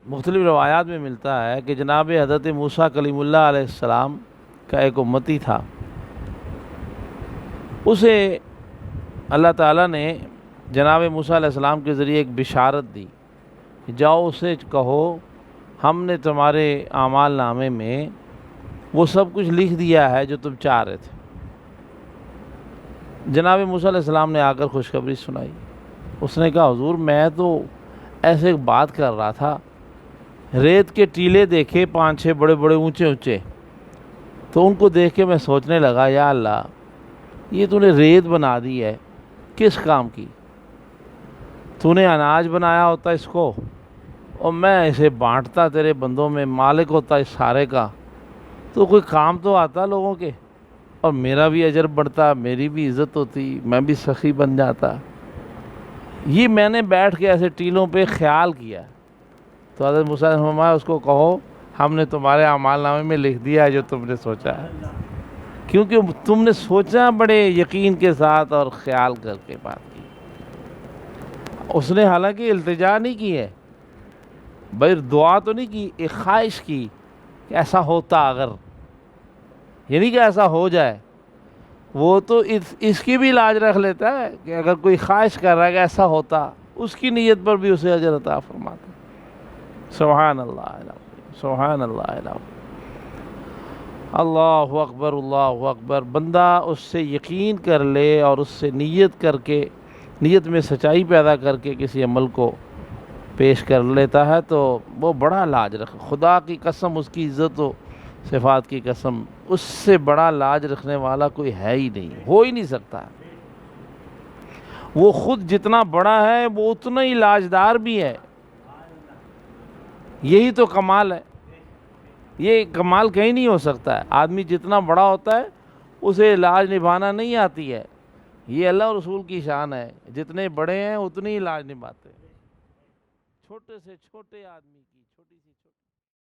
مختلف روایات میں ملتا ہے کہ جناب حضرت موسیٰ کلیم اللہ علیہ السلام کا ایک امتی تھا، اسے اللہ تعالیٰ نے جناب موسیٰ علیہ السلام کے ذریعے ایک بشارت دی، جاؤ اسے کہو ہم نے تمہارے اعمال نامے میں وہ سب کچھ لکھ دیا ہے جو تم چاہ رہے تھے۔ جناب موسیٰ علیہ السلام نے آ کر خوشخبری سنائی۔ اس نے کہا حضور میں تو ایسے ایک بات کر رہا تھا، ریت کے ٹیلے دیکھے 5-6 بڑے بڑے اونچے اونچے، تو ان کو دیکھ کے میں سوچنے لگا یا اللہ یہ تو نے ریت بنا دی ہے کس کام کی؟ تو نے اناج بنایا ہوتا اس کو اور میں اسے بانٹتا تیرے بندوں میں، مالک ہوتا اس سارے کا، تو کوئی کام تو آتا لوگوں کے، اور میرا بھی اجر بڑھتا، میری بھی عزت ہوتی، میں بھی سخی بن جاتا۔ یہ میں نے بیٹھ کے ایسے ٹیلوں پہ خیال کیا۔ تو حضرت موسیٰ نے فرمایا اس کو کہو ہم نے تمہارے اعمال نامے میں لکھ دیا ہے جو تم نے سوچا ہے، کیونکہ تم نے سوچا بڑے یقین کے ساتھ اور خیال کر کے بات کی۔ اس نے حالانکہ التجا نہیں کی ہے بھائی، دعا تو نہیں کی، ایک خواہش کی کہ ایسا ہوتا اگر، یعنی کہ ایسا ہو جائے۔ وہ تو اس کی بھی لاج رکھ لیتا ہے کہ اگر کوئی خواہش کر رہا ہے کہ ایسا ہوتا، اس کی نیت پر بھی اسے اجر عطا فرماتا۔ سبحان اللہ العظیم، سبحان اللہ العظیم، اللہ اکبر، اللہ اکبر۔ بندہ اس سے یقین کر لے اور اس سے نیت کر کے، نیت میں سچائی پیدا کر کے کسی عمل کو پیش کر لیتا ہے تو وہ بڑا لاج رکھ، خدا کی قسم، اس کی عزت و صفات کی قسم، اس سے بڑا لاج رکھنے والا کوئی ہے ہی نہیں، ہو ہی نہیں سکتا۔ وہ خود جتنا بڑا ہے وہ اتنا ہی لاجدار بھی ہے، یہی تو کمال ہے۔ یہ کمال کہیں نہیں ہو سکتا ہے۔ آدمی جتنا بڑا ہوتا ہے اسے لاج نبھانا نہیں آتی ہے، یہ اللہ اور رسول کی شان ہے، جتنے بڑے ہیں اتنی ہی لاج نبھاتے ہیں۔ چھوٹے سے چھوٹے آدمی کی چھوٹی سی